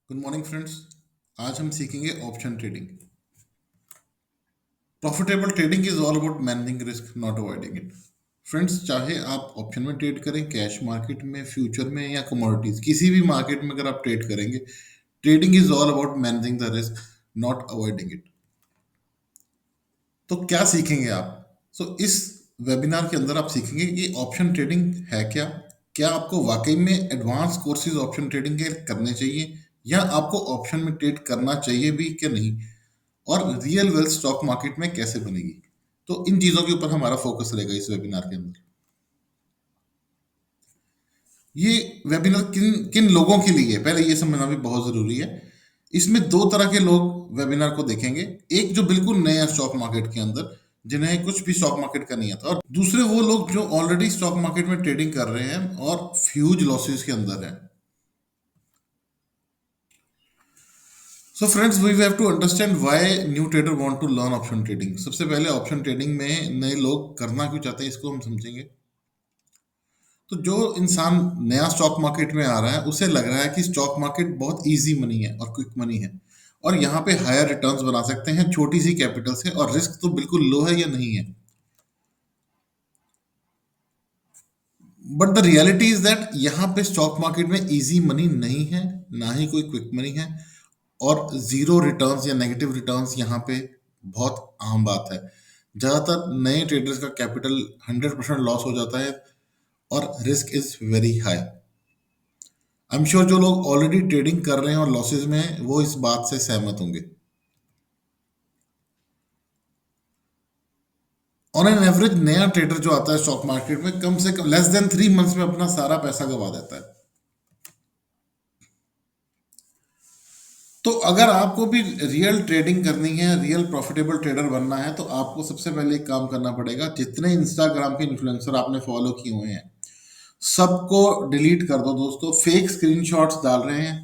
Good morning friends. आज हम सीखेंगे option trading. Profitable trading is all about managing risk not avoiding it. Friends, चाहे आप option में ट्रेड करें, कैश मार्केट में, फ्यूचर में या कमोडिटीज, किसी भी मार्केट में अगर आप ट्रेड करेंगे, trading is all about managing the risk not avoiding it. तो क्या सीखेंगे आप? इस वेबिनार के अंदर आप सीखेंगे कि ऑप्शन ट्रेडिंग है क्या, क्या आपको वाकई में एडवांस कोर्सेज ऑप्शन ट्रेडिंग के करने चाहिए, या आपको ऑप्शन में ट्रेड करना चाहिए भी कि नहीं, और रियल वेल्थ स्टॉक मार्केट में कैसे बनेगी। तो इन चीजों के ऊपर हमारा फोकस रहेगा इस वेबिनार के अंदर। ये वेबिनार किन किन लोगों के लिए है, पहले ये समझना भी बहुत जरूरी है। इसमें दो तरह के लोग वेबिनार को देखेंगे। एक जो बिल्कुल नए हैं स्टॉक मार्केट के अंदर, जिन्हें कुछ भी स्टॉक मार्केट का नहीं आता, और दूसरे वो लोग जो ऑलरेडी स्टॉक मार्केट में ट्रेडिंग कर रहे हैं और फ्यूज लॉसेस के अंदर हैं। So friends, we have to understand why new trader want to learn option trading. सबसे पहले ऑप्शन ट्रेडिंग में नए लोग करना क्यों चाहते हैं, इसको हम समझेंगे। तो जो इंसान नया स्टॉक मार्केट में आ रहा है, उसे लग रहा है कि स्टॉक मार्केट बहुत इजी मनी है और क्विक मनी है, और यहाँ पे हायर रिटर्न्स बना सकते हैं छोटी सी कैपिटल से, और रिस्क तो बिल्कुल लो है या नहीं है। But the reality is that यहाँ पे स्टॉक मार्केट में इजी मनी नहीं है, ना ही कोई क्विक मनी है, और जीरो रिटर्न्स या नेगेटिव रिटर्न्स यहाँ पे बहुत आम बात है। ज़्यादातर नए ट्रेडर्स का कैपिटल 100% लॉस हो जाता है, और risk is very high. I am sure जो लोग ऑलरेडी ट्रेडिंग कर रहे हैं और लॉसेज में हैं, वो इस बात से सहमत होंगे। ऑन एन एवरेज नया ट्रेडर जो आता है स्टॉक मार्केट में, कम से कम लेस देन 3 मंथ्स में अपना सारा पैसा गवा देता है। तो अगर आपको भी रियल ट्रेडिंग करनी है, रियल प्रॉफिटेबल ट्रेडर बनना है, तो आपको सबसे पहले एक काम करना पड़ेगा। जितने इंस्टाग्राम के इन्फ्लुएंसर आपने फॉलो किए हुए हैं, सबको डिलीट कर दो दोस्तों। फेक स्क्रीनशॉट्स डाल रहे हैं,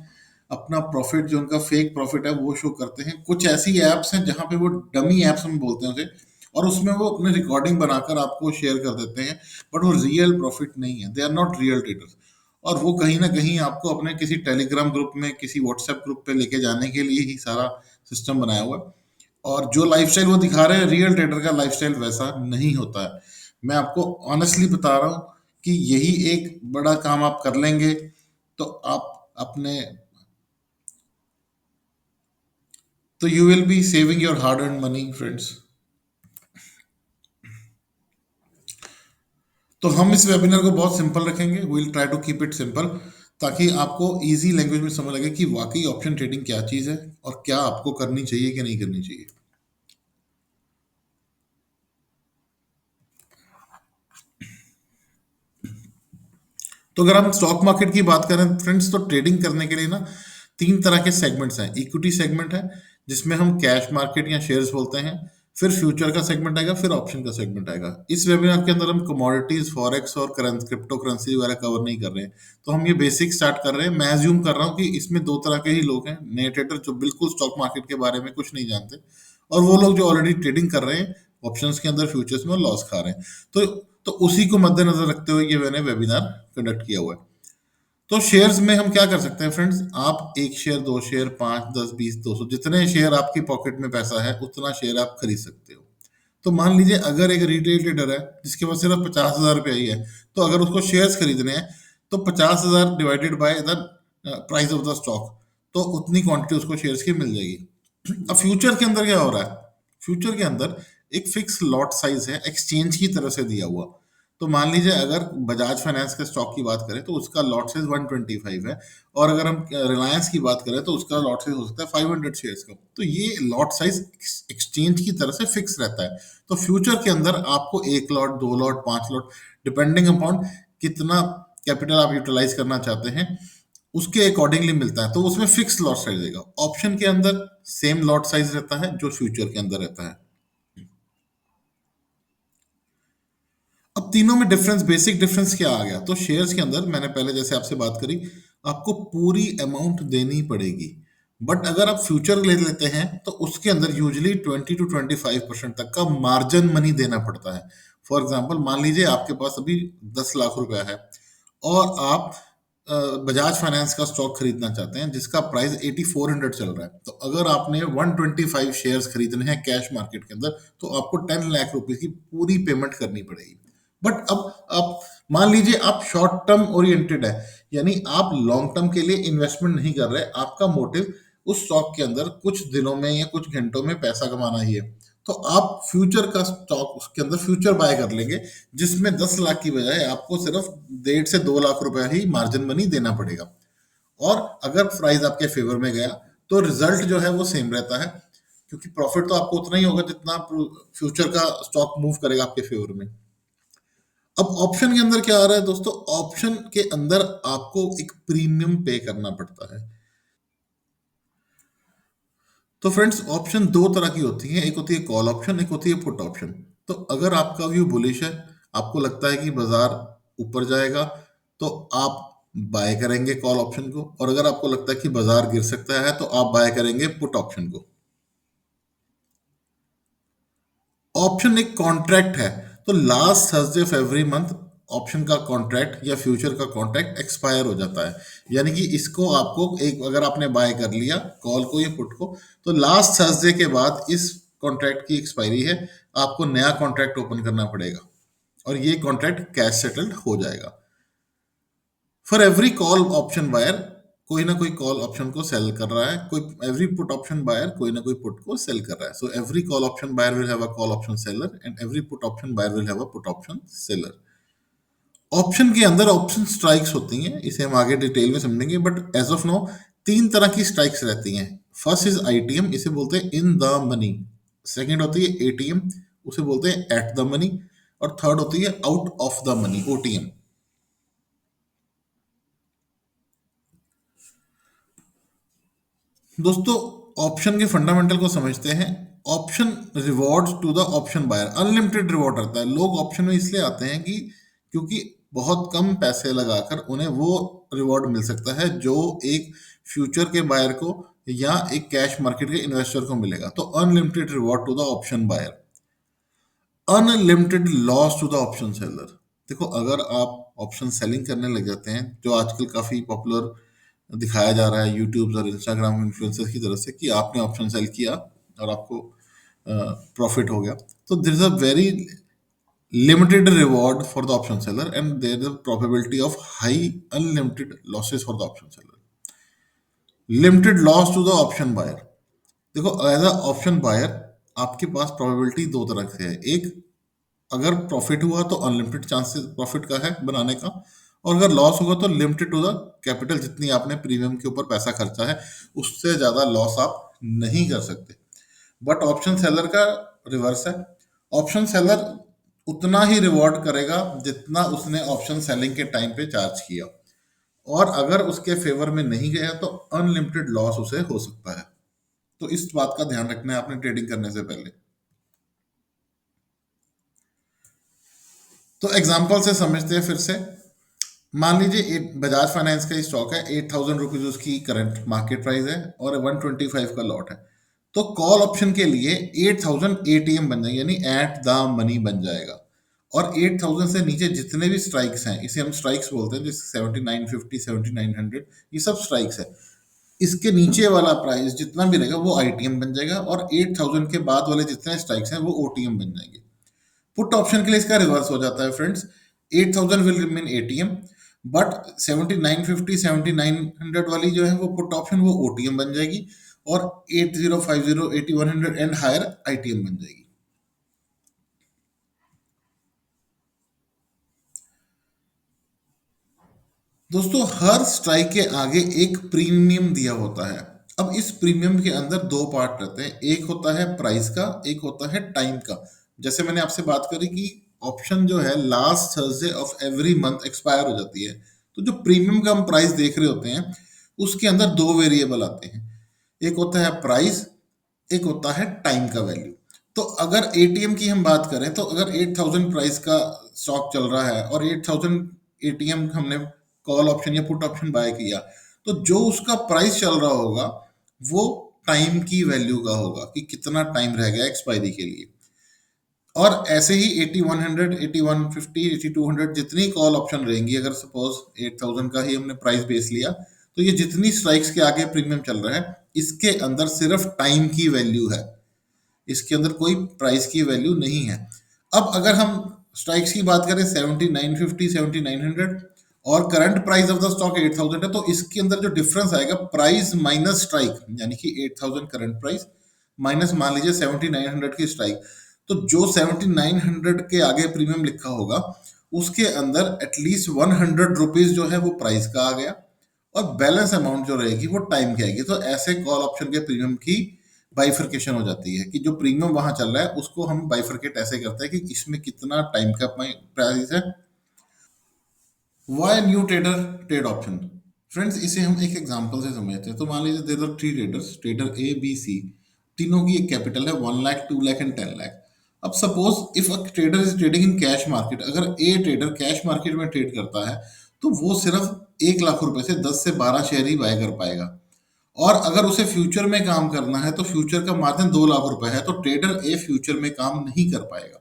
अपना प्रॉफिट जो उनका फेक प्रॉफिट है वो शो करते हैं। कुछ ऐसी एप्स हैं जहां पे वो डमी एप्स हम बोलते हैं उसे, और उसमें वो अपने रिकॉर्डिंग बनाकर आपको शेयर कर देते हैं, बट वो रियल प्रॉफिट नहीं है। They are not real traders. और वो कहीं ना कहीं आपको अपने किसी टेलीग्राम ग्रुप में, किसी व्हाट्सएप ग्रुप पे लेके जाने के लिए ही सारा सिस्टम बनाया हुआ है। और जो लाइफस्टाइल वो दिखा रहे हैं, रियल ट्रेडर का लाइफस्टाइल वैसा नहीं होता है। मैं आपको ऑनेस्टली बता रहा हूँ कि यही एक बड़ा काम आप कर लेंगे, तो आप अपने तो you will be saving your hard earned money friends. तो हम इस वेबिनार को बहुत सिंपल रखेंगे, we will try to keep it simple, ताकि आपको इजी लैंग्वेज में समझ लगे कि वाकई ऑप्शन ट्रेडिंग क्या चीज़ है, और क्या आपको करनी चाहिए कि नहीं करनी चाहिए। तो अगर हम स्टॉक मार्केट की बात करें फ्रेंड्स, तो ट्रेडिंग करने के लिए ना 3 तरह के सेगमेंट्स हैं। इक्विटी सेगमेंट है, जिसमें हम कैश मार्केट या शेयर्स बोलते हैं। फिर फ्यूचर का सेगमेंट आएगा, फिर ऑप्शन का सेगमेंट आएगा। इस वेबिनार के अंदर हम कमोडिटीज, फॉरेक्स और क्रिप्टो करेंसी वगैरह कवर नहीं कर रहे हैं। तो हम ये बेसिक स्टार्ट कर रहे हैं। मैं अज्यूम कर रहा हूँ कि इसमें 2 तरह के ही लोग हैं, नए ट्रेडर जो बिल्कुल स्टॉक मार्केट के बारे में कुछ नहीं जानते, और वो लोग जो ऑलरेडी ट्रेडिंग कर रहे हैं ऑप्शंस के अंदर, फ्यूचर्स में, लॉस खा रहे हैं। तो उसी को मद्देनजर रखते हुए ये मैंने वेबिनार कंडक्ट किया हुआ है। तो शेयर्स में हम क्या कर सकते हैं फ्रेंड्स, आप 1 शेयर, 2 शेयर, 5, 10, 20, 200, जितने शेयर आपकी पॉकेट में पैसा है उतना शेयर आप खरीद सकते हो। तो मान लीजिए अगर एक रिटेल ट्रेडर है जिसके पास सिर्फ 50,000 रुपया ही है, तो अगर उसको शेयर्स खरीदने हैं, तो 50,000 divided by the price of the stock, तो उतनी क्वांटिटी उसको शेयर्स की मिल जाएगी। अब फ्यूचर के अंदर क्या हो रहा है? फ्यूचर के अंदर एक फिक्स लॉट साइज है, एक्सचेंज की तरफ से दिया हुआ। तो मान लीजिए अगर बजाज फाइनेंस के स्टॉक की बात करें, तो उसका लॉट साइज 125 है, और अगर हम रिलायंस की बात करें तो उसका लॉट साइज हो सकता है 500 शेयर्स का। तो ये लॉट साइज एक्सचेंज की तरफ से फिक्स रहता है। तो फ्यूचर के अंदर आपको 1 lot, 2 lot, 5 lot, depending upon कितना कैपिटल आप यूटिलाइज करना चाहते हैं, उसके अकॉर्डिंगली मिलता है। तो उसमें फिक्स लॉट साइज रहेगा। ऑप्शन के अंदर सेम लॉट साइज रहता है जो फ्यूचर के अंदर रहता है। अब तीनों में डिफरेंस, बेसिक डिफरेंस क्या आ गया? तो शेयर्स के अंदर मैंने पहले जैसे आपसे बात करी, आपको पूरी अमाउंट देनी पड़ेगी। बट अगर आप फ्यूचर ले लेते हैं, तो उसके अंदर यूजुअली 20 to 25% तक का मार्जिन मनी देना पड़ता है। फॉर एग्जाम्पल, मान लीजिए आपके पास अभी 10 लाख रुपया है, और आप बजाज फाइनेंस का स्टॉक खरीदना चाहते हैं जिसका प्राइस 8400 चल रहा है, तो अगर आपने 125 शेयर्स खरीदने हैं कैश मार्केट के अंदर, तो आपको 10 लाख रुपए की पूरी पेमेंट करनी पड़ेगी। बट अब आप मान लीजिए आप शॉर्ट टर्म ओरिएंटेड है, यानी आप लॉन्ग टर्म के लिए इन्वेस्टमेंट नहीं कर रहे, आपका मोटिव उस स्टॉक के अंदर कुछ दिनों में या कुछ घंटों में पैसा कमाना ही है, तो आप फ्यूचर का स्टॉक उसके अंदर फ्यूचर बाय कर लेंगे, जिसमें 10 लाख की बजाय आपको सिर्फ 1.5 से 2 लाख रुपए ही मार्जिन मनी देना पड़ेगा। और अगर प्राइस आपके फेवर में गया तो रिजल्ट जो है वो सेम रहता है, क्योंकि प्रॉफिट तो आपको उतना ही होगा जितना फ्यूचर का स्टॉक मूव करेगा आपके फेवर में। अब ऑप्शन के अंदर क्या आ रहा है दोस्तों, ऑप्शन के अंदर आपको एक प्रीमियम पे करना पड़ता है। तो फ्रेंड्स ऑप्शन दो तरह की होती हैं, एक होती है कॉल ऑप्शन, एक होती है पुट ऑप्शन। तो अगर आपका व्यू बुलिश है, आपको लगता है कि बाजार ऊपर जाएगा, तो आप बाय करेंगे कॉल ऑप्शन को, और अगर आपको लगता है कि बाजार गिर सकता है तो आप बाय करेंगे पुट ऑप्शन को। ऑप्शन एक कॉन्ट्रैक्ट है, तो last Thursday of every month option का कॉन्ट्रैक्ट या फ्यूचर का कॉन्ट्रैक्ट एक्सपायर हो जाता है। यानी कि इसको आपको एक, अगर आपने बाय कर लिया कॉल को या पुट को, तो लास्ट थर्सडे के बाद इस कॉन्ट्रैक्ट की एक्सपायरी है, आपको नया कॉन्ट्रैक्ट ओपन करना पड़ेगा और ये कॉन्ट्रैक्ट कैश सेटल्ड हो जाएगा। For every call option buyer, कोई ना कोई कॉल ऑप्शन को सेल कर रहा है, कोई एवरी पुट ऑप्शन बायर कोई ना कोई पुट को सेल कर रहा है। So every call option buyer will have a call option seller and every put option buyer will have a put option seller. Option के अंदर ऑप्शन स्ट्राइक्स होती हैं, इसे हम आगे डिटेल में समझेंगे, बट एज ऑफ नो तीन तरह की स्ट्राइक्स रहती हैं। फर्स्ट इज आईटीएम, इसे बोलते हैं इन द मनी। सेकंड होती है एटीएम, उसे बोलते हैं एट द मनी। और थर्ड होती है out of the money, OTM. दोस्तों ऑप्शन के फंडामेंटल को समझते हैं। Option rewards to the option buyer, unlimited reward रहता है। लोग ऑप्शन में इसलिए आते हैं कि क्योंकि बहुत कम पैसे लगाकर उन्हें वो रिवॉर्ड मिल सकता है जो एक फ्यूचर के बायर को या एक कैश मार्केट के इन्वेस्टर को मिलेगा। तो unlimited reward to the option buyer, unlimited loss to the option seller. देखो अगर आप ऑप्शन सेलिंग करने लग जाते हैं, जो आजकल काफी पॉपुलर दिखाया जा रहा है यूट्यूब और इंस्टाग्राम इन्फ्लुएंसर्स की तरफ से, कि आपने ऑप्शन सेल किया और आपको प्रॉफिट हो गया, तो there is a very limited reward for the option seller and there is a probability of high unlimited losses for the option seller. Limited loss to the option buyer, देखो as a option buyer आपके पास probability दो तरह से है। एक, अगर profit हुआ तो अनलिमिटेड चांसेस प्रॉफिट का है बनाने का, और अगर लॉस होगा तो लिमिटेड टू द कैपिटल, जितनी आपने प्रीमियम के ऊपर पैसा खर्चा है उससे ज्यादा लॉस आप नहीं कर सकते। बट ऑप्शन सेलर का रिवर्स है, ऑप्शन सेलर उतना ही रिवॉर्ड करेगा जितना उसने ऑप्शन सेलिंग के टाइम पे चार्ज किया, और अगर उसके फेवर में नहीं गया तो अनलिमिटेड लॉस उसे हो सकता है। तो इस बात का ध्यान रखना है आपने ट्रेडिंग करने से पहले। तो एग्जाम्पल से समझते हैं फिर से। मान लीजिए बजाज फाइनेंस का स्टॉक है, 8,000 रुपीज उसकी करंट मार्केट प्राइस है और 125 का लॉट है। तो कॉल ऑप्शन के लिए 8,000 एटीएम बन जाएंगे, यानी एट द मनी बन जाएगा। और 8,000 से नीचे जितने भी स्ट्राइक्स हैं, इसे हम स्ट्राइक्स बोलते हैं, जैसे 7950, 7900, ये सब स्ट्राइक्स है। इसके नीचे वाला प्राइस जितना भी रहेगा वो आईटीएम बन जाएगा, और 8,000 के बाद वाले जितने स्ट्राइक्स हैं वो ओटीएम बन जाएंगे। पुट ऑप्शन के लिए इसका रिवर्स हो जाता है friends, 8,000 will remain ATM, but 7950, 7900 वाली जो है वो पुट ऑप्शन वो ओटीएम बन जाएगी, और 8050, 8100 एंड हायर आईटीएम बन जाएगी। दोस्तों हर स्ट्राइक के आगे एक प्रीमियम दिया होता है। अब इस प्रीमियम के अंदर दो पार्ट रहते हैं, एक होता है प्राइस का, एक होता है टाइम का। जैसे मैंने आपसे बात करी कि ऑप्शन जो है last Thursday of every month expire हो जाती है, तो जो प्रीमियम का हम प्राइस देख रहे होते हैं उसके अंदर दो वेरिएबल आते हैं, एक होता है प्राइस, एक होता है टाइम का वैल्यू। तो अगर एटीएम की हम बात करें, तो अगर 8,000 प्राइस का स्टॉक चल रहा है और 8,000 एटीएम हमने कॉल ऑप्शन या पुट ऑप्शन बाय किया, तो जो उसका प्राइस चल रहा होगा वो टाइम की वैल्यू का होगा, कि कितना टाइम रह गया एक्सपायरी के लिए। और ऐसे ही 8100, 8150, 8200 जितनी कॉल ऑप्शन रहेंगी, अगर सपोज 8000 का ही हमने प्राइस बेस लिया, तो ये जितनी स्ट्राइक्स के आगे प्रीमियम चल रहा है, इसके अंदर सिर्फ टाइम की वैल्यू है, इसके अंदर कोई प्राइस की वैल्यू नहीं है। अब अगर हम स्ट्राइक्स की बात करें 7950, 7900, और current price of the stock 8000 है, तो इसके अंदर जो डिफरेंस आएगा प्राइस माइनस स्ट्राइक, यानी कि 8000 करंट प्राइस माइनस मान लीजिए 7900 की स्ट्राइक, तो जो 7900 के आगे प्रीमियम लिखा होगा उसके अंदर एटलीस्ट 100 रुपीज जो है वो प्राइस का आ गया, और बैलेंस अमाउंट जो रहेगी वो टाइम की आएगी। तो ऐसे कॉल ऑप्शन के प्रीमियम की बाइफर्केशन हो जाती है कि जो प्रीमियम वहां चल रहा है उसको हम बाइफर्केट ऐसे करते हैं कि इसमें कितना टाइम का प्राइस है। Why new trader trade option, friends इसे हम एक एग्जांपल से समझते हैं। तो मान लीजिए there are three traders, trader A B C, तीनों की एक कैपिटल है 1 लाख, 2 लाख एंड 10 लाख। अब suppose if a trader is trading in cash market, अगर ए ट्रेडर कैश मार्केट में ट्रेड करता है तो वो सिर्फ 1 लाख रुपए से 10 से 12 शेयर ही बाय कर पाएगा। और अगर उसे फ्यूचर में काम करना है तो फ्यूचर का मार्जिन 2 लाख रुपए है, तो ट्रेडर ए फ्यूचर में काम नहीं कर पाएगा।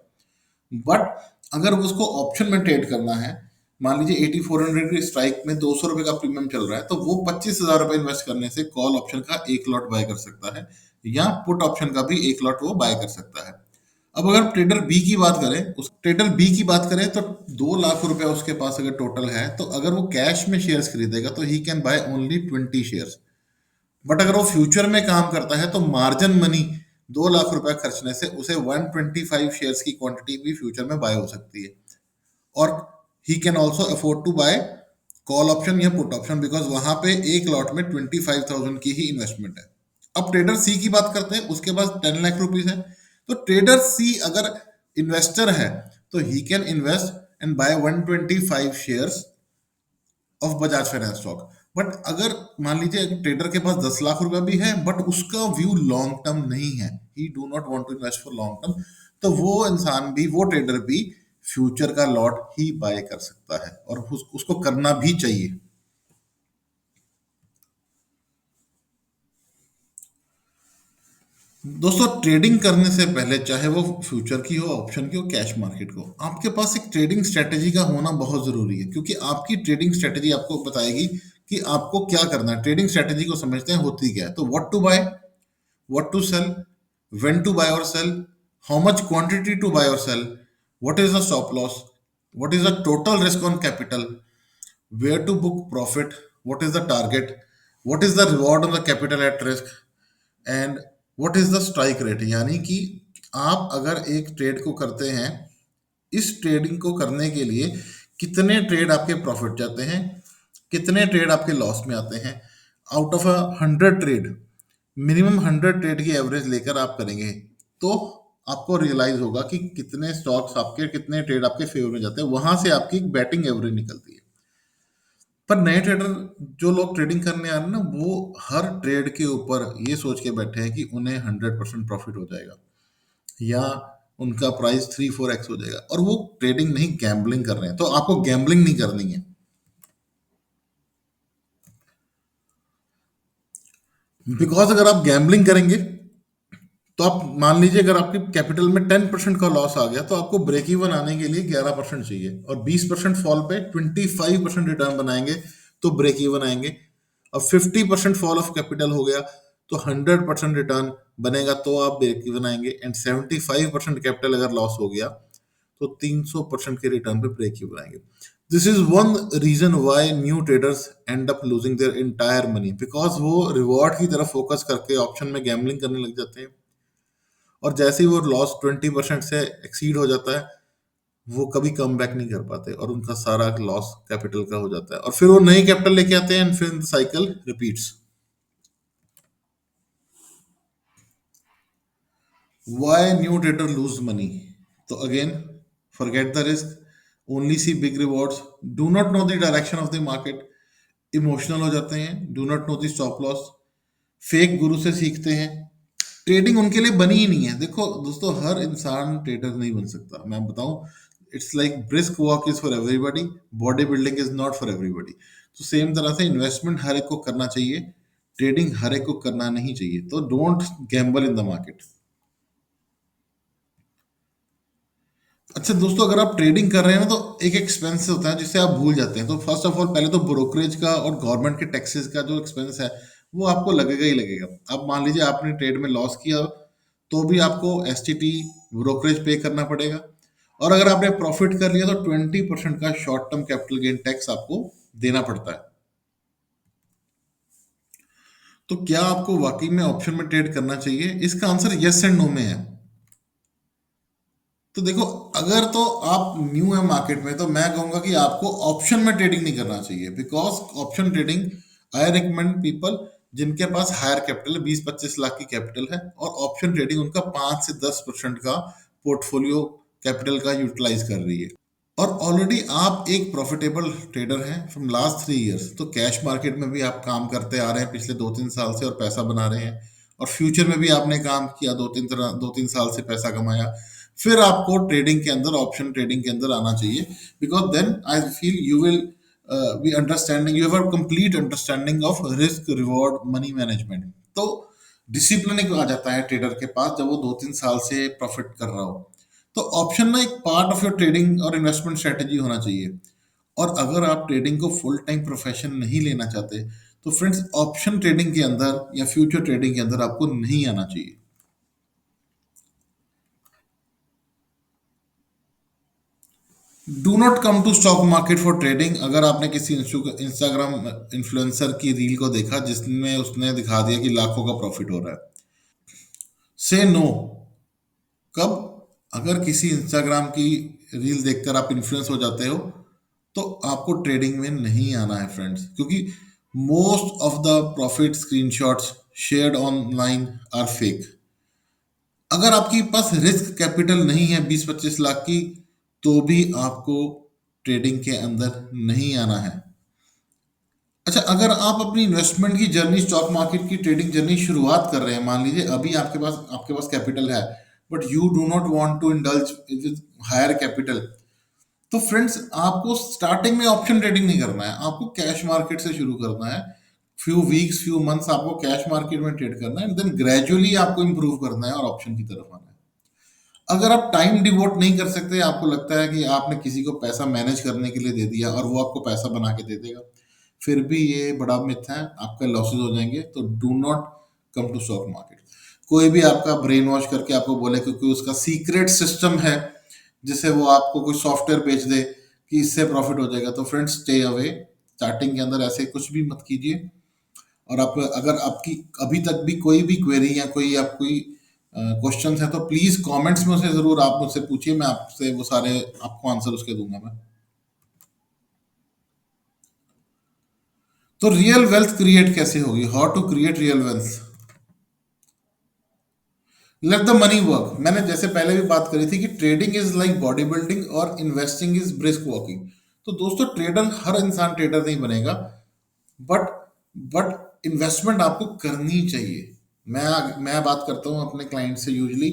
बट अगर उसको ऑप्शन में ट्रेड करना है, मान लीजिए 8400 की स्ट्राइक में 200 रुपए का प्रीमियम चल रहा है, तो वो 25,000 रुपए इन्वेस्ट करने से कॉल ऑप्शन का एक लॉट बाय कर सकता है, या पुट ऑप्शन का भी एक लॉट वो बाय कर सकता है। अब अगर ट्रेडर बी की बात करें, उस ट्रेडर बी की बात करें तो 2 लाख रुपए उसके पास अगर टोटल है, तो अगर वो कैश में शेयर्स खरीदेगा तो he can by only 20 shares. But अगर वो फ्यूचर में काम करता है तो मार्जिन मनी 2 लाख रुपए खर्चने से उसे 125 शेयर्स की क्वांटिटी भी फ्यूचर में बाय हो सकती है। और he can also afford to buy call option या पुट ऑप्शन, बिकॉज वहां पे एक लॉट में 25,000 की ही इन्वेस्टमेंट है। अब ट्रेडर सी की बात करते हैं, उसके पास 10 लाख रुपीज है। तो ट्रेडर सी अगर इन्वेस्टर है तो he can invest and buy 125 shares of Bajaj finance stock. But अगर मान लीजिए ट्रेडर के पास 10 लाख रुपया भी है बट उसका व्यू लॉन्ग टर्म नहीं है, he do not want to invest for long term, तो वो इंसान भी, वो ट्रेडर भी फ्यूचर का लॉट ही बाय कर सकता है, और उसको करना भी चाहिए। दोस्तों ट्रेडिंग करने से पहले, चाहे वो फ्यूचर की हो, ऑप्शन की हो, कैश मार्केट को, आपके पास एक ट्रेडिंग स्ट्रेटेजी का होना बहुत जरूरी है, क्योंकि आपकी ट्रेडिंग स्ट्रेटेजी आपको बताएगी कि आपको क्या करना है। ट्रेडिंग स्ट्रेटेजी को समझते हैं होती क्या है, तो what to buy, what to sell, when to buy और sell, how much quantity to buy और sell, what is the stop loss, what is the total risk on capital, where to book profit, what is the target, what is the reward on the capital at risk, and what is the strike rate. यानी कि आप अगर एक trade को करते हैं, इस trading को करने के लिए कितने ट्रेड आपके प्रॉफिट जाते हैं, कितने ट्रेड आपके लॉस में आते हैं। Out of 100 trade, minimum 100 trade की एवरेज लेकर आप करेंगे तो आपको रियलाइज होगा कि कितने स्टॉक्स आपके, कितने ट्रेड आपके फेवर में जाते हैं, वहां से आपकी बैटिंग एवरेज निकलती है। पर नए ट्रेडर, जो लोग ट्रेडिंग करने आ रहे हैं ना, वो हर ट्रेड के ऊपर ये सोच के बैठे हैं कि उन्हें 100% प्रॉफिट हो जाएगा, या उनका प्राइस 3-4x हो जाएगा, और वो ट्रेडिंग नहीं, गैम्बलिंग कर रहे हैं। तो आपको गैम्बलिंग नहीं करनी है, बिकॉज अगर आप गैम्बलिंग करेंगे तो आप मान लीजिए अगर आपके कैपिटल में 10% का लॉस आ गया, तो आपको ब्रेक इवन आने के लिए 11% चाहिए, और 20% फॉल पे 25% रिटर्न बनाएंगे तो ब्रेक इवन आएंगे। और 50% फॉल ऑफ कैपिटल हो गया तो 100% रिटर्न बनेगा तो आप ब्रेक इवन आएंगे, एंड 75% कैपिटल अगर लॉस हो गया तो 300% के रिटर्न पे ब्रेक इवन आएंगे। This is one reason why new traders end up losing their entire money, because वो रिवॉर्ड की तरफ फोकस करके ऑप्शन में गैम्बलिंग करने लग जाते हैं, और जैसे ही वो लॉस 20% से एक्सीड हो जाता है, वो कभी कम बैक नहीं कर पाते, और उनका सारा लॉस कैपिटल का हो जाता है, और फिर वो नई कैपिटल लेके आते हैं, एंड फिर cycle repeats. Why new trader lose money, तो again forget the risk, only see big rewards, do not know the direction of the market, emotional हो जाते हैं, do not know the stop loss, fake गुरु से सीखते हैं। Trading उनके लिए बनी ही नहीं है। देखो दोस्तों, हर इंसान ट्रेडर नहीं बन सकता, मैं बताऊं, it's like brisk walk is for everybody, body building is not for everybody. तो सेम तरह से इन्वेस्टमेंट हर एक को करना चाहिए, ट्रेडिंग हर एक को करना नहीं चाहिए। तो don't Gamble in the market. अच्छा दोस्तों, अगर आप ट्रेडिंग कर रहे हैं ना, तो एक एक्सपेंस होता है जिससे आप भूल जाते हैं। तो फर्स्ट ऑफ ऑल पहले तो ब्रोकरेज का और गवर्नमेंट के टैक्सेस का जो एक्सपेंस है वो आपको लगेगा ही लगेगा। अब मान लीजिए आपने ट्रेड में लॉस किया, तो भी आपको S T T brokerage pay करना पड़ेगा। और अगर आपने प्रॉफिट कर लिया तो 20% का short term capital gain tax आपको देना पड़ता है। तो क्या आपको वाकई में ऑप्शन में ट्रेड करना चाहिए? इसका आंसर यस एंड नो में है। तो देखो, अगर तो आप न्यू है मार्केट में, तो मैं कहूंगा कि आपको ऑप्शन में ट्रेडिंग नहीं करना चाहिए, because option trading I recommend people जिनके पास हायर कैपिटल है, 20-25 लाख की कैपिटल है, और ऑप्शन ट्रेडिंग उनका 5 से 10% का पोर्टफोलियो कैपिटल का यूटिलाइज कर रही है। और ऑलरेडी आप एक प्रॉफिटेबल ट्रेडर हैं फ्रॉम लास्ट 3 इयर्स, तो कैश मार्केट में भी आप काम करते आ रहे हैं पिछले 2-3 साल से और पैसा बना रहे हैं, और फ्यूचर में भी आपने काम किया, 2-3 साल से पैसा कमाया। फिर आपको ट्रेडिंग के अंदर, ऑप्शन ट्रेडिंग के अंदर आना चाहिए, because then I feel you will be understanding, you have complete understanding of risk reward money management. तो डिसिप्लिन एक आ जाता है ट्रेडर के पास जब वो 2-3 साल से प्रॉफिट कर रहा हो। तो ऑप्शन ना एक पार्ट ऑफ योर ट्रेडिंग और इन्वेस्टमेंट स्ट्रेटेजी होना चाहिए। और अगर आप ट्रेडिंग को फुल टाइम प्रोफेशन नहीं लेना चाहते, तो फ्रेंड्स ऑप्शन ट्रेडिंग के अंदर या फ्यूचर ट्रेडिंग के अंदर आपको नहीं आना चाहिए। Do not come to stock market for trading. अगर आपने किसी इंस्टाग्राम इन्फ्लुएंसर की रील को देखा जिसमें उसने दिखा दिया कि लाखों का प्रॉफिट हो रहा है, से नो। कब? अगर किसी इंस्टाग्राम की रील देखकर आप इन्फ्लुएंस हो जाते हो, तो आपको ट्रेडिंग में नहीं आना है फ्रेंड्स, क्योंकि most of the profit screenshots shared online are fake. अगर आपके पास रिस्क कैपिटल नहीं है 20-25 लाख की, तो भी आपको ट्रेडिंग के अंदर नहीं आना है। अच्छा, अगर आप अपनी इन्वेस्टमेंट की जर्नी, स्टॉक मार्केट की ट्रेडिंग जर्नी शुरुआत कर रहे हैं, मान लीजिए अभी आपके पास कैपिटल है, but you do not want to indulge with higher capital, तो फ्रेंड्स आपको स्टार्टिंग में ऑप्शन ट्रेडिंग नहीं करना है, आपको कैश मार्केट से शुरू करना है। फ्यू वीक्स, फ्यू मंथ्स आपको कैश मार्केट में ट्रेड करना है, एंड देन ग्रेजुअली आपको इंप्रूव करना है और ऑप्शन की तरफ आना है। अगर आप टाइम डिवोट नहीं कर सकते, आपको लगता है कि आपने किसी को पैसा मैनेज करने के लिए दे दिया और वो आपको पैसा बना के दे देगा, फिर भी ये बड़ा मिथ है, आपका लॉसेज हो जाएंगे। तो do not come to stock market. कोई भी आपका ब्रेन वॉश करके आपको बोले क्योंकि उसका सीक्रेट सिस्टम है, जिसे वो आपको कोई सॉफ्टवेयर बेच दे कि इससे प्रॉफिट हो जाएगा, तो फ्रेंड्स स्टे अवे। स्टार्टिंग के अंदर ऐसे कुछ भी मत कीजिए। और आप, अगर आपकी अभी तक भी कोई भी क्वेरी या कोई क्वेश्चन है, तो प्लीज कमेंट्स में उसे जरूर आप मुझसे पूछिए, मैं आपसे वो सारे आपको आंसर उसके दूंगा मैं। तो रियल वेल्थ क्रिएट कैसे होगी? How to create real wealth? Let the money work. मैंने जैसे पहले भी बात करी थी कि trading is like body building और इन्वेस्टिंग इज ब्रिस्क वॉकिंग। तो दोस्तों, ट्रेडर, हर इंसान ट्रेडर नहीं बनेगा, बट बट इन्वेस्टमेंट आपको करनी चाहिए। मैं बात करता हूँ अपने क्लाइंट से यूजली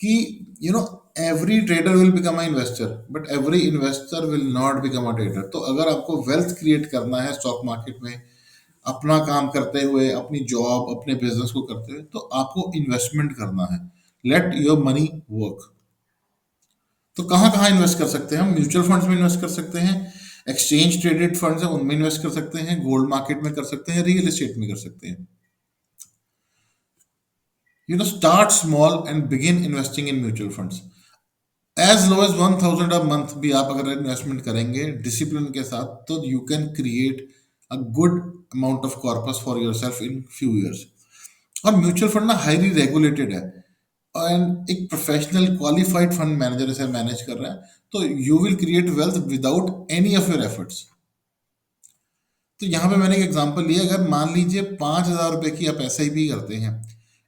कि you know every trader will become a investor, but every investor will not become a trader. तो अगर आपको वेल्थ क्रिएट करना है स्टॉक मार्केट में, अपना काम करते हुए, अपनी जॉब, अपने बिजनेस को करते हुए, तो आपको इन्वेस्टमेंट करना है। Let your money work. तो कहाँ कहाँ इन्वेस्ट कर सकते हैं हम? म्यूचुअल फंड्स में इन्वेस्ट कर सकते हैं, एक्सचेंज ट्रेडेड फंड्स है उनमें इन्वेस्ट कर सकते हैं, गोल्ड मार्केट में कर सकते हैं, रियल एस्टेट में कर सकते हैं। Start small and begin investing in mutual funds. As low as 1000 a month भी आप अगर इन्वेस्टमेंट करेंगे डिसिप्लिन के साथ, तो you can create a good amount of corpus for yourself in few years. और म्यूचुअल फंड ना highly regulated है, एंड एक प्रोफेशनल क्वालिफाइड फंड मैनेजर इसे मैनेज कर रहा है। तो you will create wealth without any of your efforts. तो यहाँ पे मैंने एक एग्जांपल लिया, अगर मान लीजिए 5,000 रुपए की आप SIP करते हैं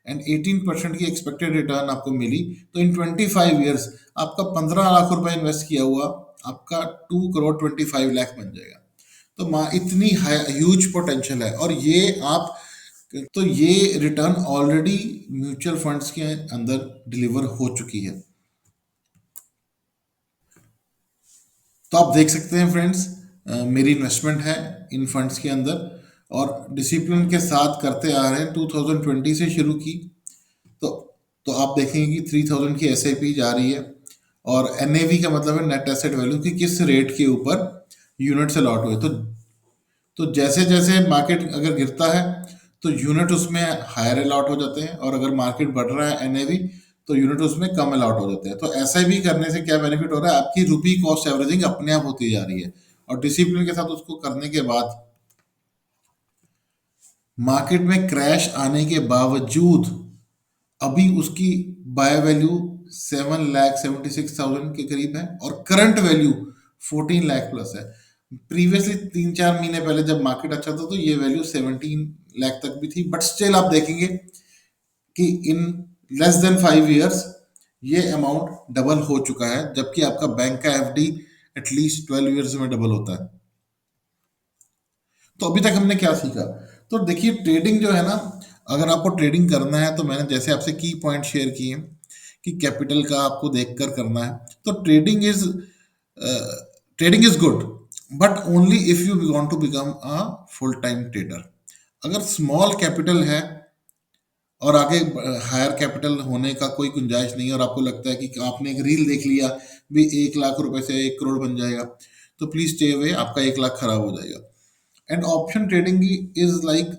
एंड 18% की एक्सपेक्टेड रिटर्न आपको मिली, तो इन 25 ईयर्स आपका 15 लाख रुपए इन्वेस्ट किया हुआ आपका 2 करोड़ 25 लाख बन जाएगा। तो इतनी ह्यूज पोटेंशियल है, और ये आप, तो ये रिटर्न ऑलरेडी म्यूचुअल फंड्स के अंदर डिलीवर हो चुकी है। तो आप देख सकते हैं फ्रेंड्स, मेरी इन्वेस्टमेंट है इन फंड्स के अंदर, और डिसिप्लिन के साथ करते आ रहे हैं, 2020 से शुरू की। तो तो आप देखेंगे कि 3000 की SIP जा रही है। और एनएवी का मतलब है नेट एसेट वैल्यू, कि किस रेट के ऊपर यूनिट्स अलॉट हुए। तो जैसे जैसे मार्केट अगर गिरता है तो यूनिट उसमें हायर अलॉट हो जाते हैं, और अगर मार्केट बढ़ रहा है एनएवी, तो यूनिट उसमें कम अलॉट हो जाते हैं। तो ऐसा भी करने से क्या बेनिफिट हो रहा है, आपकी रुपी कॉस्ट एवरेजिंग अपने आप होती जा रही है, और डिसिप्लिन के साथ उसको करने के बाद मार्केट में क्रैश आने के बावजूद अभी उसकी बाय वैल्यू 7,76,000 के करीब है, और करंट वैल्यू 14 लाख प्लस है। प्रीवियसली 3-4 महीने पहले जब मार्केट अच्छा था तो ये वैल्यू 17 लाख तक भी थी, बट स्टिल आप देखेंगे कि इन लेस देन 5 ईयर्स ये अमाउंट डबल हो चुका है, जबकि आपका बैंक का एफडी एटलीस्ट 12 ईयर्स में डबल होता है। तो अभी तक हमने क्या सीखा? तो देखिए, ट्रेडिंग जो है ना, अगर आपको ट्रेडिंग करना है तो मैंने जैसे आपसे की पॉइंट शेयर किए कि कैपिटल का आपको देखकर करना है। तो trading is good, but only if you want to become a full time trader. अगर स्मॉल कैपिटल है और आगे हायर कैपिटल होने का कोई गुंजाइश नहीं है, और आपको लगता है कि आपने एक रील देख लिया भी 1 लाख रुपए से 1 करोड़ बन जाएगा, तो प्लीज स्टे अवे, आपका 1 लाख खराब हो जाएगा। And option trading is like,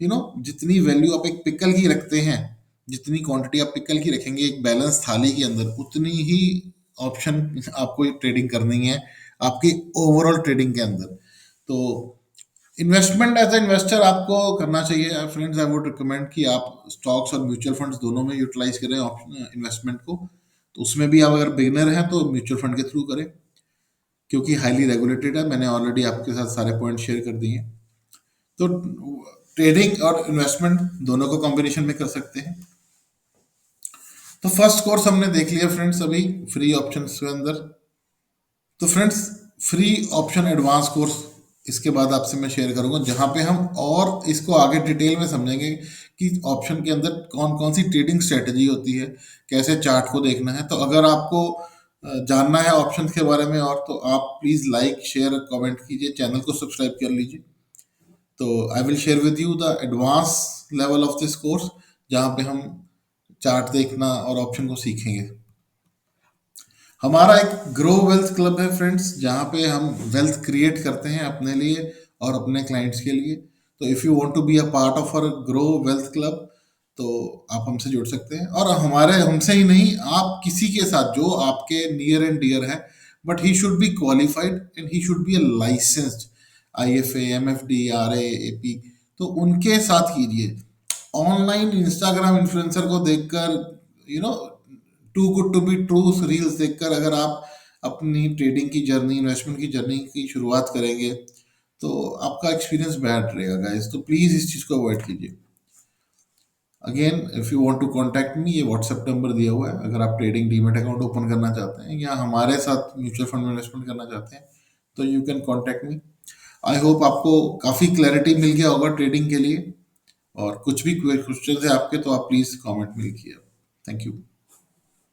जितनी वैल्यू आप एक पिकल की रखते हैं, जितनी क्वांटिटी आप पिकल की रखेंगे एक बैलेंस थाली के अंदर, उतनी ही ऑप्शन आपको ट्रेडिंग करनी है आपकी ओवरऑल ट्रेडिंग के अंदर। तो इन्वेस्टमेंट एज ए इन्वेस्टर आपको करना चाहिए फ्रेंड्स। आई वुड रिकमेंड कि आप स्टॉक्स और म्यूचुअल फंड्स दोनों में यूटिलाइज करें इन्वेस्टमेंट को। तो उसमें भी आप अगर बिगिनर हैं तो म्यूचुअल फंड के थ्रू करें, क्योंकि हाईली रेगुलेटेड है। मैंने ऑलरेडी आपके साथ सारे पॉइंट शेयर कर दिए हैं। तो ट्रेडिंग और इन्वेस्टमेंट दोनों को कॉम्बिनेशन में कर सकते हैं। तो फर्स्ट कोर्स हमने देख लिया फ्रेंड्स अभी फ्री ऑप्शंस के अंदर। तो friends, free option advance course इसके बाद आपसे मैं शेयर करूंगा, जहां पे हम और इसको आगे डिटेल में समझेंगे कि ऑप्शन के अंदर कौन कौन सी ट्रेडिंग स्ट्रेटजी होती है, कैसे चार्ट को देखना है। तो अगर आपको जानना है ऑप्शंस के बारे में और, तो आप प्लीज़ लाइक शेयर कमेंट कीजिए, चैनल को सब्सक्राइब कर लीजिए। तो I will share with you the advance level of this course, जहाँ पे हम चार्ट देखना और ऑप्शन को सीखेंगे। हमारा एक ग्रो वेल्थ क्लब है फ्रेंड्स, जहाँ पे हम वेल्थ क्रिएट करते हैं अपने लिए और अपने क्लाइंट्स के लिए। तो if you want to be a part of our grow wealth club, तो आप हमसे जुड़ सकते हैं। और हमारे हमसे ही नहीं, आप किसी के साथ जो आपके नियर एंड डियर है, but he should be qualified and he should be a licensed IFA, MFD, RA, AP। तो उनके साथ कीजिए। ऑनलाइन इंस्टाग्राम इन्फ्लुएंसर को देखकर, you know too good to be true reels देखकर अगर आप अपनी ट्रेडिंग की जर्नी, इन्वेस्टमेंट की जर्नी की शुरुआत करेंगे, तो आपका एक्सपीरियंस बैड रहेगा गाइस। तो प्लीज़ इस चीज़ को अवॉइड कीजिए। Again, if you want to contact me, ये व्हाट्सएप नंबर दिया हुआ है। अगर आप ट्रेडिंग डीमेट अकाउंट ओपन करना चाहते हैं या हमारे साथ म्यूचुअल फंड में इन्वेस्टमेंट करना चाहते हैं, तो you can contact me. I hope आपको काफ़ी क्लैरिटी मिल गया होगा ट्रेडिंग के लिए, और कुछ भी क्वेश्चन है आपके तो आप प्लीज़ कमेंट में लिखिए। Thank you.